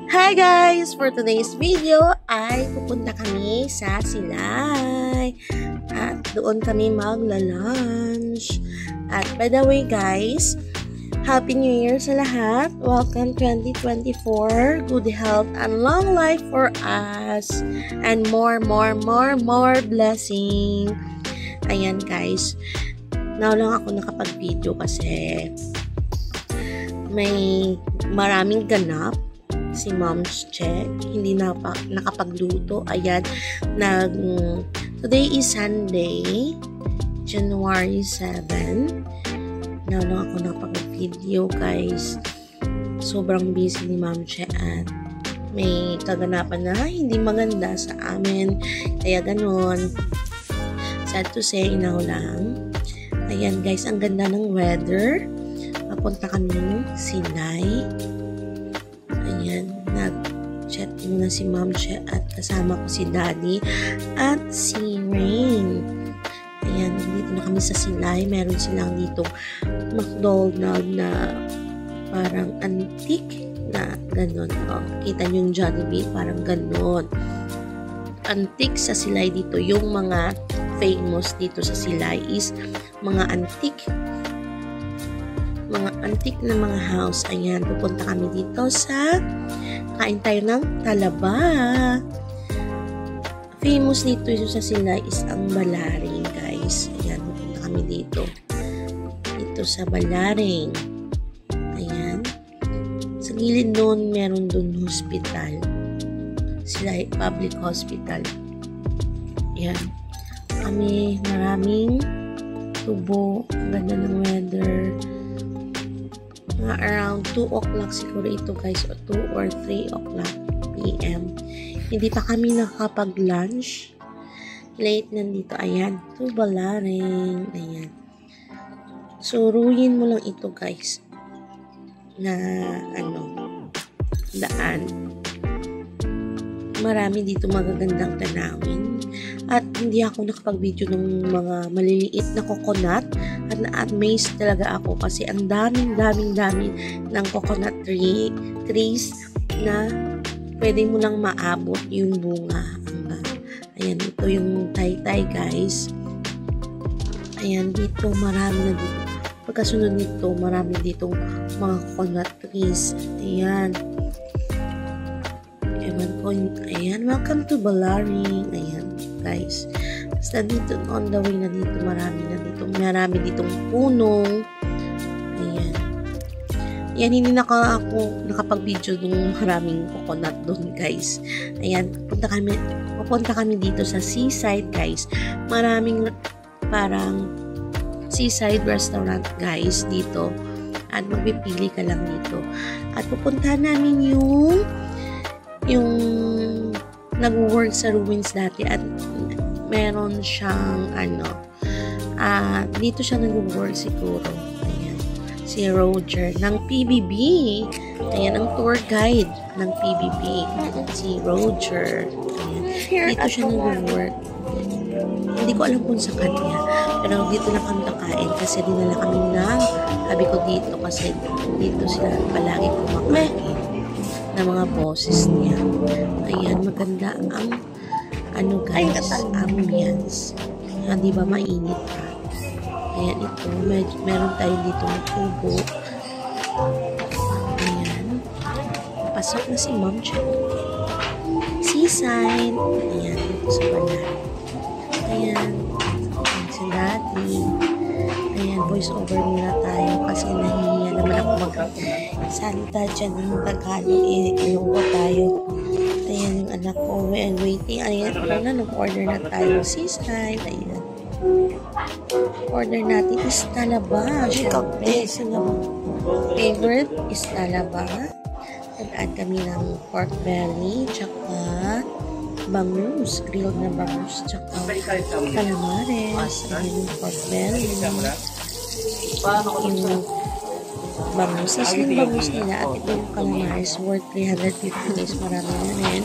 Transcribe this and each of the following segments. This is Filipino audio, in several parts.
Hi guys! For today's video ay pupunta kami sa Silay at doon kami magla-lunch. At by the way guys, Happy New Year sa lahat! Welcome 2024! Good health and long life for us! And more blessing! Ayan guys, now lang ako nakapag-video kasi may maraming ganap si Mom's Che, hindi nakapagluto. Ayan, today is Sunday, January 7. Now lang ako nakapag-video guys. Sobrang busy ni Mom Che at may kaganapan na hindi maganda sa amin. Kaya ganun. Sad to say, inaw lang. Ayan guys, ang ganda ng weather. Papunta kami ng Silay. Ayan, nag-chat muna si Mom Che at kasama ko si Daddy at si Rain. Ayan, dito na kami sa Silay. Meron silang dito McDonald's na parang antique na ganun. Oh, kita nyo yung Jollibee, parang ganun. Antique sa Silay dito. Yung mga famous dito sa Silay is mga antique na mga house. Ayan, pupunta kami dito sa kain tayo ng talaba. Famous dito sa Silay is ang Balaring guys. Ayan, pupunta kami dito sa Balaring. Ayan, sa gilid doon meron doon hospital, Silay Public Hospital. Ayan, kami maraming tubo. Ang ganda ng weather. Mga around 2 o'clock siguro ito guys, o 2 or 3 o'clock PM. Hindi pa kami nakapag-lunch. Late nandito. Ayan, to Balaring. Ayan. Suruyin mo lang ito guys na daan. Marami dito magagandang tanawin. At hindi ako nakapag-video ng mga maliliit na coconut. At na-amaze talaga ako kasi ang daming ng coconut trees na pwede mo nang maabot yung bunga. Ayan, ito yung taytay guys. Ayan, dito marami na dito. Pagkasunod nito, marami ditong mga coconut trees. Ayan. Ewan ko. Ayan, welcome to Balaring. Ayan, guys. Basta dito, on the way na dito, marami ditong punong. Ayan. Ayan, hindi ako nakapag-video nung maraming coconut doon, guys. Ayan, pupunta kami dito sa seaside, guys. Maraming parang seaside restaurant, guys, dito. At magpipili ka lang dito. At pupuntahan namin yung nag-work sa ruins dati at meron siyang dito siya nag-work siguro. Ayan, si Roger ng PBB. Ayan, ang tour guide ng PBB, si Roger. Ayan, dito siya nag-work. Hindi ko alam kung sa kanya, pero dito na kami kakain kasi dinala kami ng sabi ko dito kasi dito sila palagi kumakain ng mga bosses niya. Ayan, maganda ang guys, ambience. Di ba mainit pa? Ayan, ito. Meron tayo dito ng tubo. Ayan. Pasok na si Mom Che. Seaside. Ayan, dito sa banan. Ayan. Si Daddy. Ayan, voice over muna tayo kasi nahihiya naman ako mag-salita dyan ng Tagalog. Inuwa tayo. Ayan yung anak ko. Waiting. Ayan, nag-order na tayo. Seaside. Ayan. Order natin is talaba. Siyempre, favorite is talaba. Nag-add kami ng pork belly, tsaka bangus, grilled na bangus, tsaka calamares. Ayan yung pork belly. Yung bangus. Yung bangus nila at ito yung calamares worth 350 guys. Marami na rin.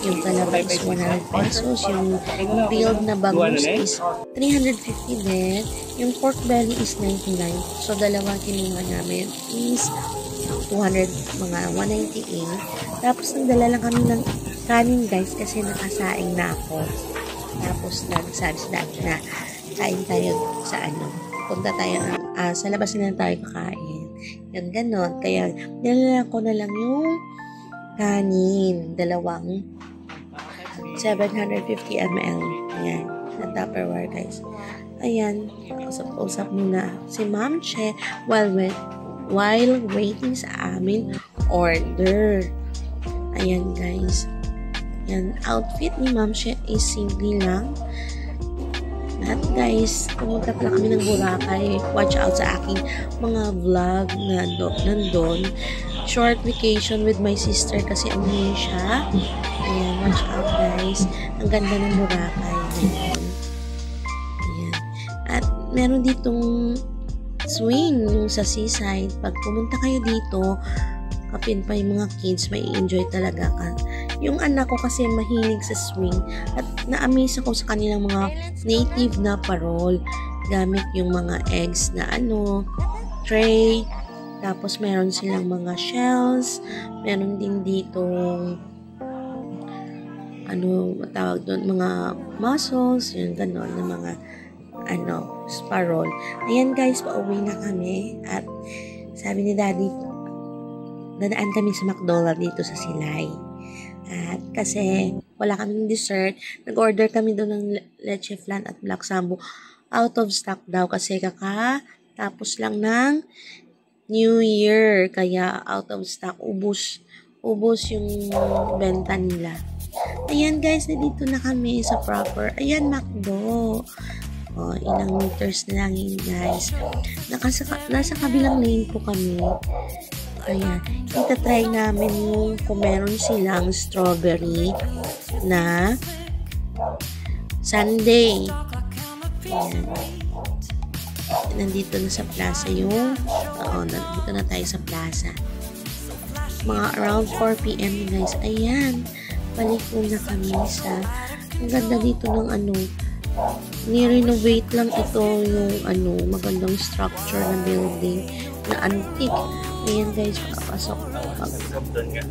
Yung calamares is 100 pesos. Yung grilled na bangus is 350 din. Yung pork belly is 99. So, dalawang kinuha namin is 200, mga 198. Tapos nagdala lang kami ng kanin guys kasi nakasaing na ako. Tapos nagsabi si Daddy na kain tayo sa punta tayo sa labas na tayo kakain. Yan ganon. Kaya nilalang ko na lang yung kanin. Dalawang 750 ml. Ayan. Na Tupperware guys. Ayan. Usap-usap muna si Ma'am Che while waiting sa amin order. Ayan guys. Yan. Outfit ni Ma'am Che is simple lang. At guys, pumunta pala kami ng Boracay. Watch out sa aking mga vlog na nandun. Short vacation with my sister kasi umuwi siya. Ayan, watch out guys. Ang ganda ng Boracay. Ayan. At meron ditong swing sa seaside. Pag pumunta kayo dito, kapin pa yung mga kids, may enjoy talaga ka. Yung anak ko kasi mahilig sa swing at na-amaze ako sa kanilang mga native na parol gamit yung mga eggs na tray, tapos meron silang mga shells, meron din ditong matawag doon, mga mussels, yung ganon na mga parol. Ayan guys, pauwi na kami at sabi ni Daddy, dadaan kami sa McDonald's dito sa Silay. At kasi wala kaming dessert, nag-order kami doon ng leche flan at black sambo. Out of stock daw kasi tapos lang ng New Year. Kaya out of stock, ubos yung benta nila. Ayan guys, nandito na kami sa proper. Ayan, McDo. Ilang meters na lang yun guys. Nasa kabilang lane po kami. Kaya, itatry namin yung kung meron silang strawberry na sundae. Ayan. Nandito na sa plaza nandito na tayo sa plaza. Mga around 4 PM guys. Ayan. Balik na kami ang ganda dito ng ni-renovate lang ito yung magandang structure na building na antique. Ayan guys, papasok.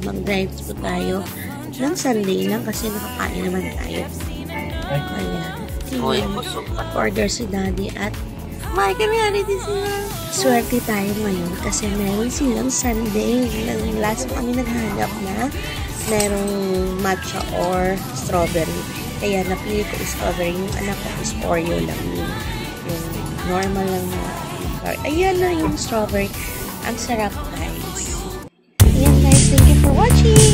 Mag-drive po tayo ng Sunday lang kasi nakakain naman tayo. Ayan. Order si Daddy at may kami din sila. Swerte tayo ngayon kasi meron silang Sunday. Last kami naghanap na merong matcha or strawberry. Kaya napili ko strawberry. Yung anak ko is Oreo lang. Yung normal lang na. Ayan na yung strawberry. Ang sarap guys. Ayan guys, thank you for watching.